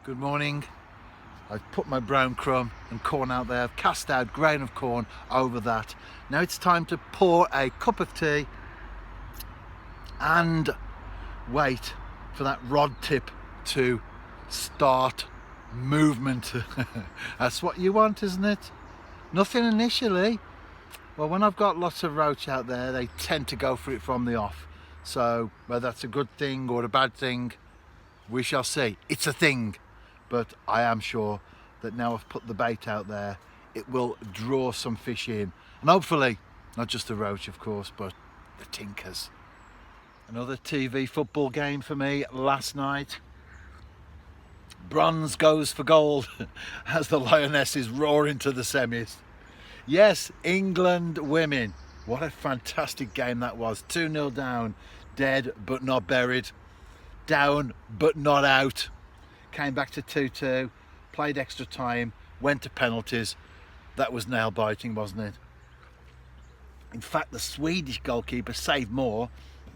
Good morning. I've put my brown crumb and corn out there. I've cast out grain of corn over that. Now it's time to pour a cup of tea and wait for that rod tip to start movement. That's what you want, isn't it? Nothing initially. Well, when I've got lots of roach out there, they tend to go for it from the off. So whether that's a good thing or a bad thing, we shall see. It's a thing. But I am sure that now I've put the bait out there, it will draw some fish in. And hopefully, not just the roach, of course, but the tinkers. Another TV football game for me last night. Bronze goes for gold as the Lionesses roar into the semis. Yes, England women. What a fantastic game that was. 2-0 down, dead but not buried. Down but not out. Came back to 2-2, played extra time, went to penalties. That was nail biting, wasn't it? In fact, the Swedish goalkeeper saved more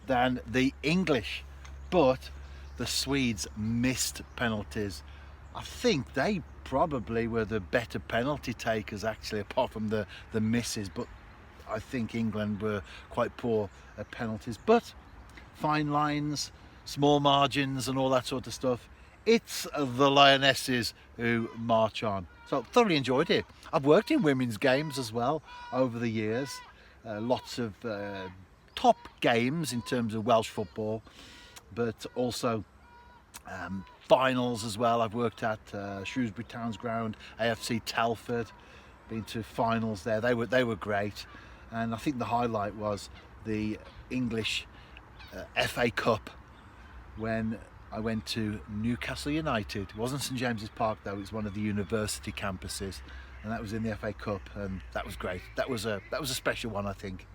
than the English, but the Swedes missed penalties. I think they probably were the better penalty takers, actually, apart from the misses, but I think England were quite poor at penalties. But fine lines, small margins and all that sort of stuff. It's the Lionesses who march on. So thoroughly enjoyed it. I've worked in women's games as well over the years. Lots of top games in terms of Welsh football, but also finals as well. I've worked at Shrewsbury Town's ground, AFC Telford. Been to finals there. They were great, and I think the highlight was the English FA Cup when I went to Newcastle United. It wasn't St James's Park though, it was one of the university campuses, and that was in the FA Cup, and that was great. That was a special one, I think.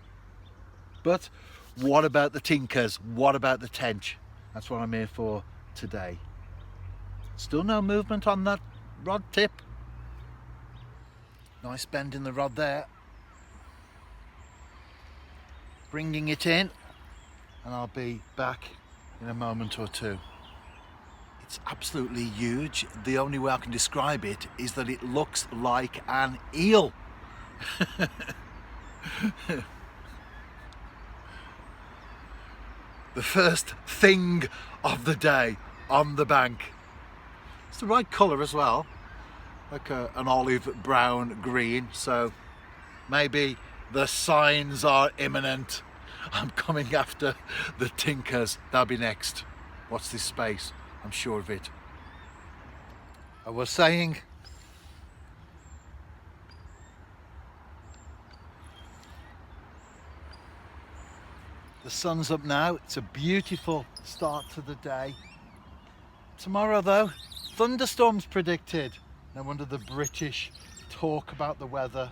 But what about the tinkers? What about the tench? That's what I'm here for today. Still no movement on that rod tip. Nice bend in the rod there. Bringing it in, and I'll be back in a moment or two. It's absolutely huge. The only way I can describe it is that it looks like an eel. The first thing of the day on the bank. It's the right colour as well, like an olive brown green, so maybe the signs are imminent. I'm coming after the tinkers. That'll be next. Watch this space, I'm sure of it. I was saying, the sun's up now. It's a beautiful start to the day. Tomorrow though, thunderstorms predicted. No wonder the British talk about the weather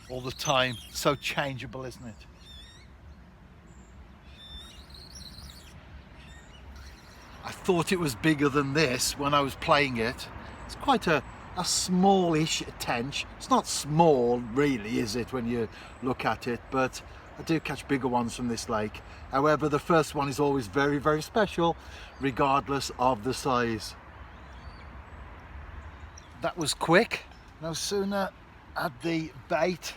all the time. So changeable, isn't it? I thought it was bigger than this when I was playing it. It's quite a smallish tench. It's not small really, is it, when you look at it, but I do catch bigger ones from this lake. However, the first one is always very, very special, regardless of the size. That was quick. No sooner had the bait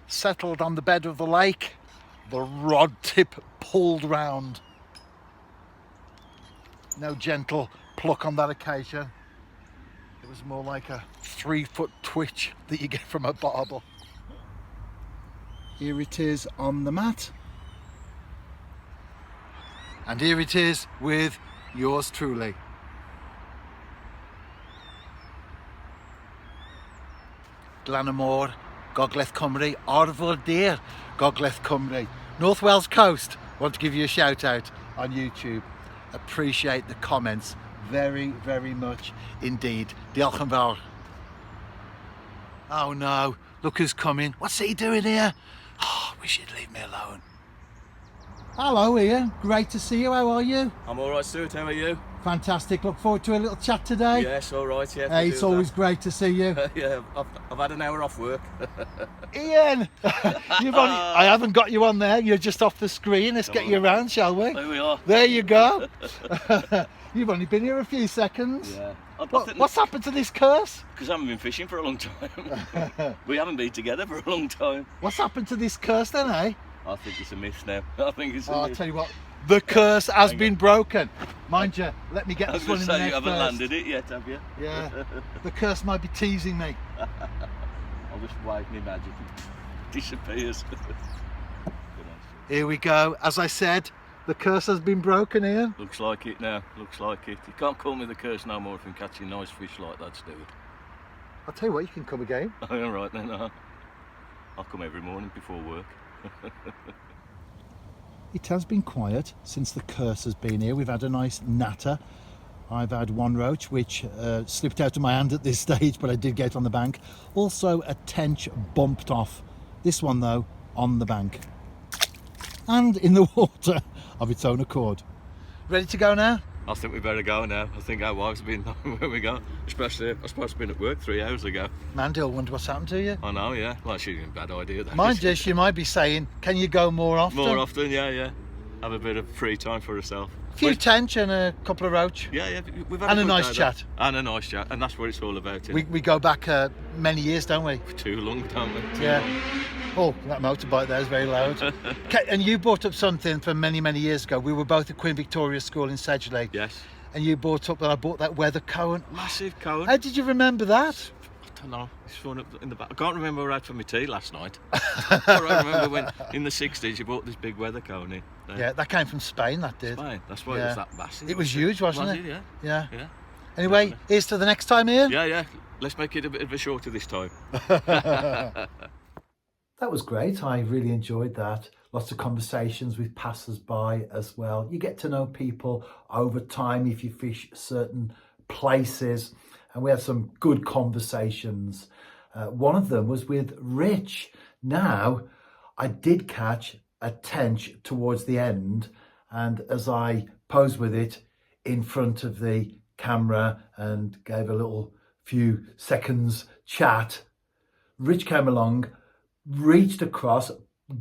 settled on the bed of the lake, the rod tip pulled round. No gentle pluck on that occasion. It was more like a 3-foot twitch that you get from a barbel. Here it is on the mat. And here it is with yours truly. Glanamore, Gogledd Cymru, Arfordir, Gogledd Cymru. North Wales coast. Want to give you a shout out on YouTube. Appreciate the comments very, very much indeed. Diolch yn fawr. Oh no, look who's coming. What's he doing here? Oh, wish he'd leave me alone. Hello Ian, great to see you. How are you? I'm alright, Stewart, how are you? Fantastic. Look forward to a little chat today. Yes, all right. Yeah. Hey, it's always great to see you. Yeah, I've had an hour off work. Ian, I haven't got you on there. You're just off the screen. Let's get you around, shall we? There we are. There you go. You've only been here a few seconds. Yeah. What's happened to this curse? Because I haven't been fishing for a long time. We haven't been together for a long time. What's happened to this curse then, eh? I think it's a myth now. I think it's a I'll myth. tell you what, the curse has been broken. Mind you, let me get I was this going one to in the say, you neck haven't first. landed it yet, have you? Yeah, the curse might be teasing me. I'll just wave me magic. It disappears. Here we go. As I said, the curse has been broken, Ian. Looks like it now. Looks like it. You can't call me the curse no more if I'm catching nice fish like that, Stewart. I'll tell you what, you can come again. All right then. I'll come every morning before work. It has been quiet since the curse has been here. We've had a nice natter. I've had one roach which slipped out of my hand at this stage, but I did get on the bank. Also a tench bumped off. This one though on the bank and in the water of its own accord. Ready to go now? I think we better go now. I think our wives have been where we go. Especially, I was supposed to be at work 3 hours ago. Mandy, I wonder what's happened to you. I know, yeah. Well, she's a bad idea. Though. Mind you, she might be saying, can you go more often? More often, yeah. Have a bit of free time for herself. A few tench and a couple of roach. Yeah. We've had And a good nice day, chat. though. And a nice chat. And that's what it's all about. We go back many years, don't we? Too long, don't we? Yeah. Oh, that motorbike there is very loud. And you brought up something from many, many years ago. We were both at Queen Victoria School in Sedgley. Yes. And you brought up that I bought that weather cone. Massive cone. How did you remember that? I don't know. It's fun up in the back. I can't remember where I had for my tea last night. I remember when in the 60s you bought this big weather cone in. Yeah, that came from Spain, that did. Spain. That's why it was that massive. It was huge, wasn't it? Yeah. Anyway, here's to the next time, Ian. Yeah. Let's make it a bit of a shorter this time. That was great. I really enjoyed that. Lots of conversations with passers-by as well. You get to know people over time if you fish certain places. And we had some good conversations. One of them was with Rich. Now, I did catch a tench towards the end. And as I posed with it in front of the camera and gave a little few seconds chat, Rich came along, reached across,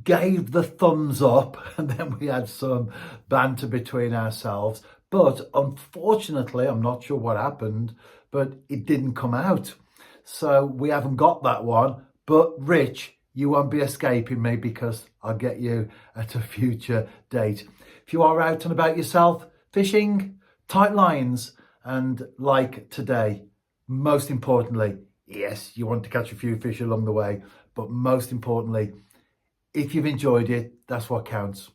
gave the thumbs up, and then we had some banter between ourselves. But unfortunately, I'm not sure what happened, but it didn't come out. So we haven't got that one. But Rich, you won't be escaping me because I'll get you at a future date. If you are out and about yourself, fishing, tight lines, and like today, most importantly, yes, you want to catch a few fish along the way, but most importantly, if you've enjoyed it, that's what counts.